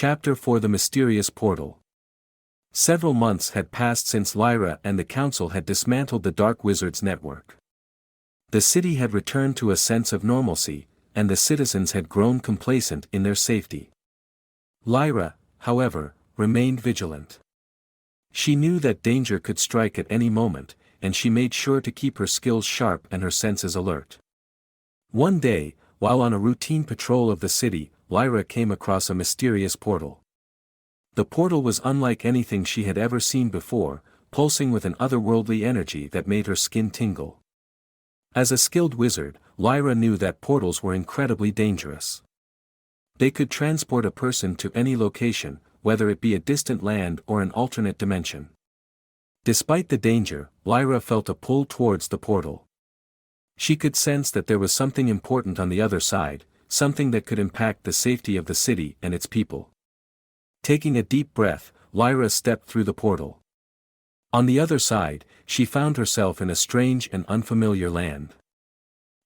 Chapter 4: The Mysterious Portal. Several months had passed since Lyra and the council had dismantled the Dark Wizard's network. The city had returned to a sense of normalcy, and the citizens had grown complacent in their safety. Lyra, however, remained vigilant. She knew that danger could strike at any moment, and she made sure to keep her skills sharp and her senses alert. One day, while on a routine patrol of the city, Lyra came across a mysterious portal. The portal was unlike anything she had ever seen before, pulsing with an otherworldly energy that made her skin tingle. As a skilled wizard, Lyra knew that portals were incredibly dangerous. They could transport a person to any location, whether it be a distant land or an alternate dimension. Despite the danger, Lyra felt a pull towards the portal. She could sense that there was something important on the other side, something that could impact the safety of the city and its people. Taking a deep breath, Lyra stepped through the portal. On the other side, she found herself in a strange and unfamiliar land.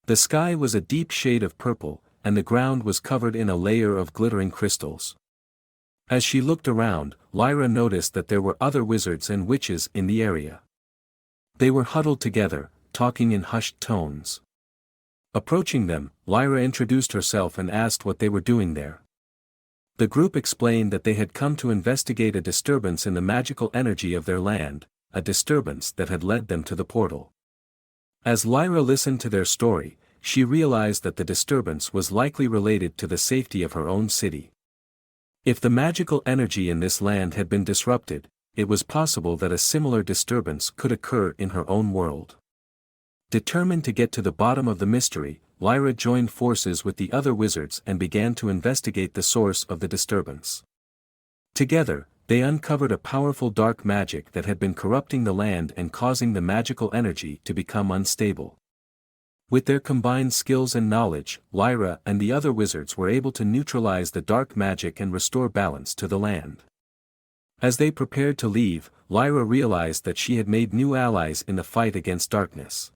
The sky was a deep shade of purple, and the ground was covered in a layer of glittering crystals. As she looked around, Lyra noticed that there were other wizards and witches in the area. They were huddled together, talking in hushed tones. Approaching them, Lyra introduced herself and asked what they were doing there. The group explained that they had come to investigate a disturbance in the magical energy of their land, a disturbance that had led them to the portal. As Lyra listened to their story, she realized that the disturbance was likely related to the safety of her own city. If the magical energy in this land had been disrupted, it was possible that a similar disturbance could occur in her own world. Determined to get to the bottom of the mystery, Lyra joined forces with the other wizards and began to investigate the source of the disturbance. Together, they uncovered a powerful dark magic that had been corrupting the land and causing the magical energy to become unstable. With their combined skills and knowledge, Lyra and the other wizards were able to neutralize the dark magic and restore balance to the land. As they prepared to leave, Lyra realized that she had made new allies in the fight against darkness.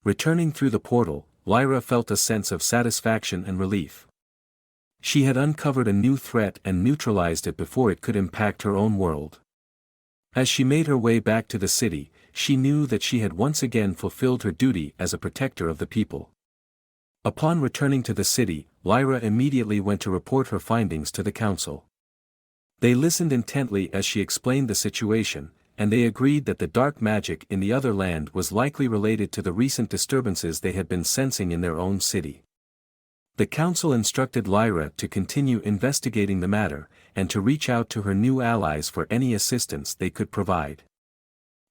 Returning through the portal, Lyra felt a sense of satisfaction and relief. She had uncovered a new threat and neutralized it before it could impact her own world. As she made her way back to the city, she knew that she had once again fulfilled her duty as a protector of the people. Upon returning to the city, Lyra immediately went to report her findings to the council. They listened intently as she explained the situation, and they agreed that the dark magic in the other land was likely related to the recent disturbances they had been sensing in their own city. The council instructed Lyra to continue investigating the matter, and to reach out to her new allies for any assistance they could provide.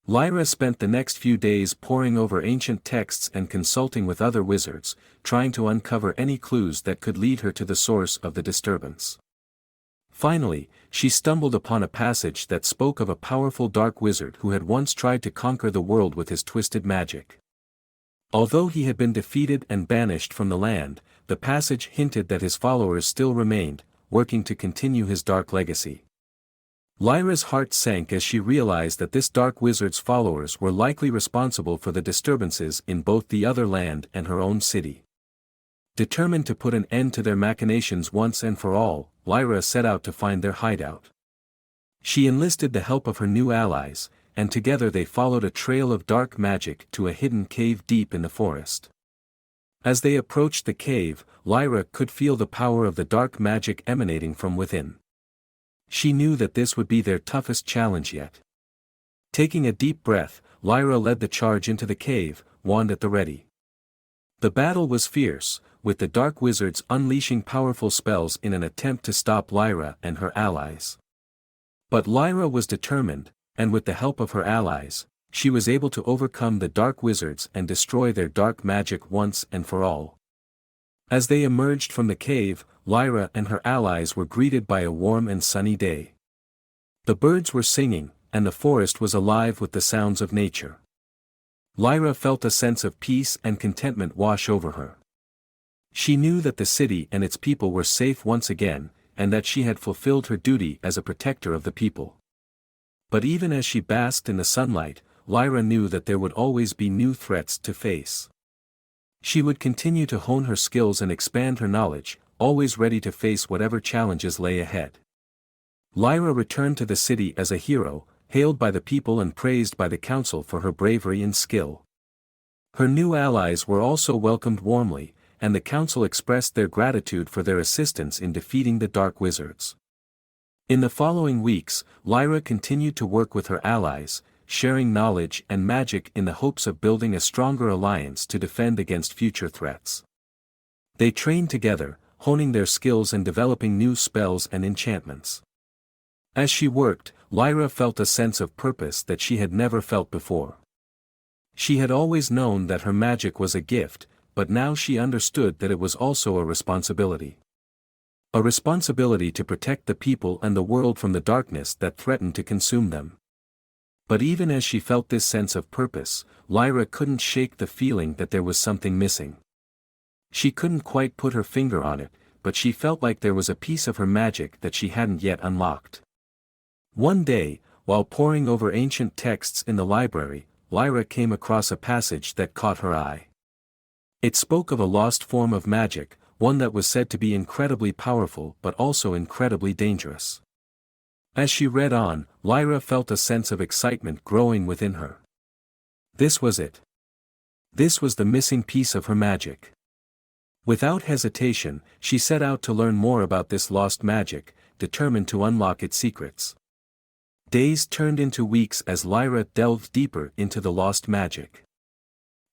Lyra spent the next few days poring over ancient texts and consulting with other wizards, trying to uncover any clues that could lead her to the source of the disturbance. Finally, she stumbled upon a passage that spoke of a powerful dark wizard who had once tried to conquer the world with his twisted magic. Although he had been defeated and banished from the land, the passage hinted that his followers still remained, working to continue his dark legacy. Lyra's heart sank as she realized that this dark wizard's followers were likely responsible for the disturbances in both the other land and her own city. Determined to put an end to their machinations once and for all, Lyra set out to find their hideout. She enlisted the help of her new allies, and together they followed a trail of dark magic to a hidden cave deep in the forest. As they approached the cave, Lyra could feel the power of the dark magic emanating from within. She knew that this would be their toughest challenge yet. Taking a deep breath, Lyra led the charge into the cave, wand at the ready. The battle was fierce, with the dark wizards unleashing powerful spells in an attempt to stop Lyra and her allies. But Lyra was determined, and with the help of her allies, she was able to overcome the dark wizards and destroy their dark magic once and for all. As they emerged from the cave, Lyra and her allies were greeted by a warm and sunny day. The birds were singing, and the forest was alive with the sounds of nature. Lyra felt a sense of peace and contentment wash over her. She knew that the city and its people were safe once again, and that she had fulfilled her duty as a protector of the people. But even as she basked in the sunlight, Lyra knew that there would always be new threats to face. She would continue to hone her skills and expand her knowledge, always ready to face whatever challenges lay ahead. Lyra returned to the city as a hero, hailed by the people and praised by the council for her bravery and skill. Her new allies were also welcomed warmly, and the council expressed their gratitude for their assistance in defeating the dark wizards. In the following weeks, Lyra continued to work with her allies, sharing knowledge and magic in the hopes of building a stronger alliance to defend against future threats. They trained together, honing their skills and developing new spells and enchantments. As she worked, Lyra felt a sense of purpose that she had never felt before. She had always known that her magic was a gift, but now she understood that it was also a responsibility. A responsibility to protect the people and the world from the darkness that threatened to consume them. But even as she felt this sense of purpose, Lyra couldn't shake the feeling that there was something missing. She couldn't quite put her finger on it, but she felt like there was a piece of her magic that she hadn't yet unlocked. One day, while poring over ancient texts in the library, Lyra came across a passage that caught her eye. It spoke of a lost form of magic, one that was said to be incredibly powerful but also incredibly dangerous. As she read on, Lyra felt a sense of excitement growing within her. This was it. This was the missing piece of her magic. Without hesitation, she set out to learn more about this lost magic, determined to unlock its secrets. Days turned into weeks as Lyra delved deeper into the lost magic.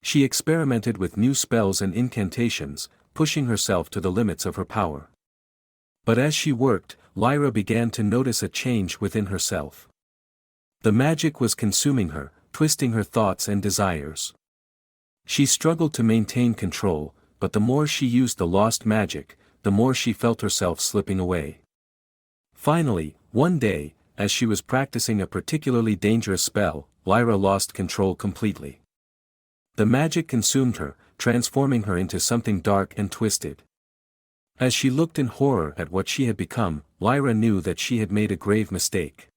She experimented with new spells and incantations, pushing herself to the limits of her power. But as she worked, Lyra began to notice a change within herself. The magic was consuming her, twisting her thoughts and desires. She struggled to maintain control, but the more she used the lost magic, the more she felt herself slipping away. Finally, one day, as she was practicing a particularly dangerous spell, Lyra lost control completely. The magic consumed her, transforming her into something dark and twisted. As she looked in horror at what she had become, Lyra knew that she had made a grave mistake.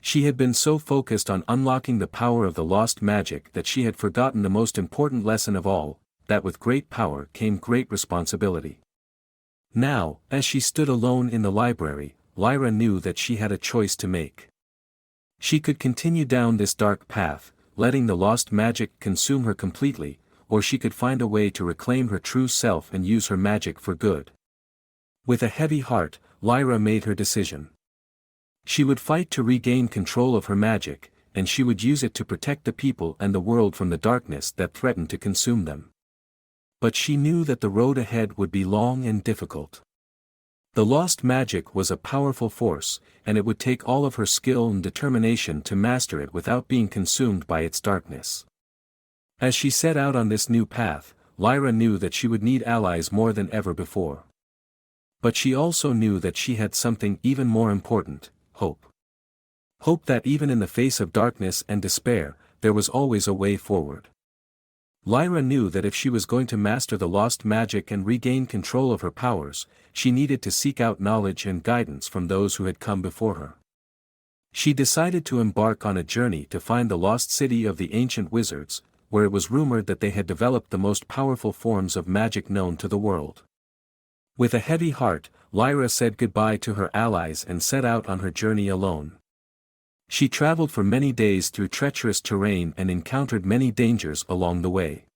She had been so focused on unlocking the power of the lost magic that she had forgotten the most important lesson of all, that with great power came great responsibility. Now, as she stood alone in the library, Lyra knew that she had a choice to make. She could continue down this dark path, letting the lost magic consume her completely, or she could find a way to reclaim her true self and use her magic for good. With a heavy heart, Lyra made her decision. She would fight to regain control of her magic, and she would use it to protect the people and the world from the darkness that threatened to consume them. But she knew that the road ahead would be long and difficult. The lost magic was a powerful force, and it would take all of her skill and determination to master it without being consumed by its darkness. As she set out on this new path, Lyra knew that she would need allies more than ever before. But she also knew that she had something even more important: hope. Hope that even in the face of darkness and despair, there was always a way forward. Lyra knew that if she was going to master the lost magic and regain control of her powers, she needed to seek out knowledge and guidance from those who had come before her. She decided to embark on a journey to find the lost city of the ancient wizards, where it was rumored that they had developed the most powerful forms of magic known to the world. With a heavy heart, Lyra said goodbye to her allies and set out on her journey alone. She traveled for many days through treacherous terrain and encountered many dangers along the way.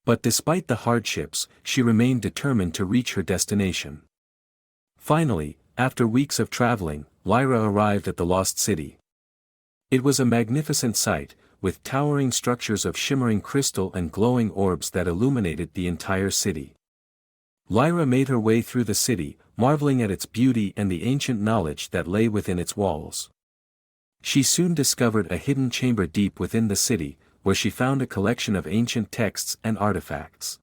But despite the hardships, she remained determined to reach her destination. Finally, after weeks of traveling, Lyra arrived at the lost city. It was a magnificent sight, with towering structures of shimmering crystal and glowing orbs that illuminated the entire city. Lyra made her way through the city, marveling at its beauty and the ancient knowledge that lay within its walls. She soon discovered a hidden chamber deep within the city, where she found a collection of ancient texts and artifacts.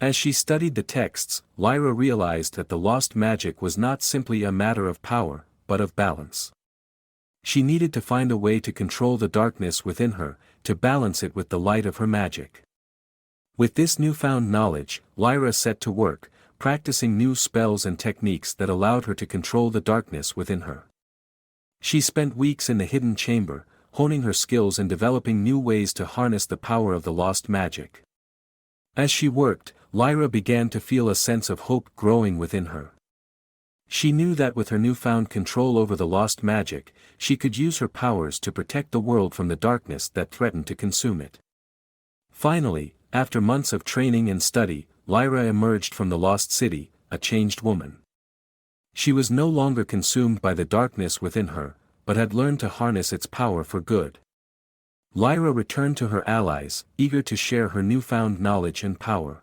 As she studied the texts, Lyra realized that the lost magic was not simply a matter of power, but of balance. She needed to find a way to control the darkness within her, to balance it with the light of her magic. With this newfound knowledge, Lyra set to work, practicing new spells and techniques that allowed her to control the darkness within her. She spent weeks in the hidden chamber, honing her skills and developing new ways to harness the power of the lost magic. As she worked, Lyra began to feel a sense of hope growing within her. She knew that with her newfound control over the lost magic, she could use her powers to protect the world from the darkness that threatened to consume it. Finally, after months of training and study, Lyra emerged from the lost city, a changed woman. She was no longer consumed by the darkness within her, but had learned to harness its power for good. Lyra returned to her allies, eager to share her newfound knowledge and power.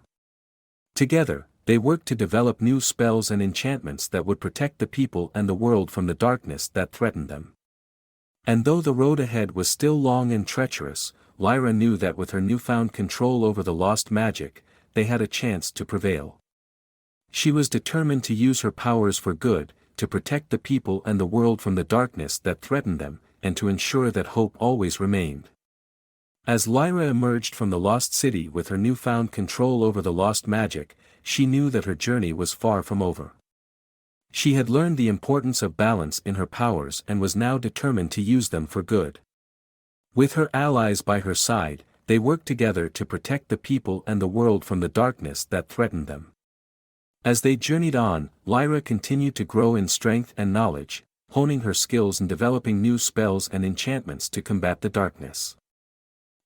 Together, they worked to develop new spells and enchantments that would protect the people and the world from the darkness that threatened them. And though the road ahead was still long and treacherous, Lyra knew that with her newfound control over the lost magic, they had a chance to prevail. She was determined to use her powers for good, to protect the people and the world from the darkness that threatened them, and to ensure that hope always remained. As Lyra emerged from the lost city with her newfound control over the lost magic, she knew that her journey was far from over. She had learned the importance of balance in her powers and was now determined to use them for good. With her allies by her side, they worked together to protect the people and the world from the darkness that threatened them. As they journeyed on, Lyra continued to grow in strength and knowledge, honing her skills and developing new spells and enchantments to combat the darkness.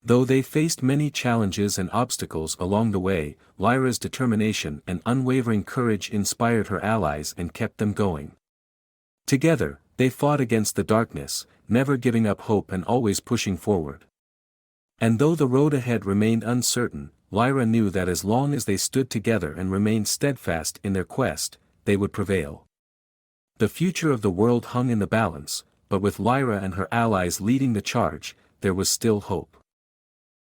Though they faced many challenges and obstacles along the way, Lyra's determination and unwavering courage inspired her allies and kept them going. Together, they fought against the darkness, never giving up hope and always pushing forward. And though the road ahead remained uncertain, Lyra knew that as long as they stood together and remained steadfast in their quest, they would prevail. The future of the world hung in the balance, but with Lyra and her allies leading the charge, there was still hope.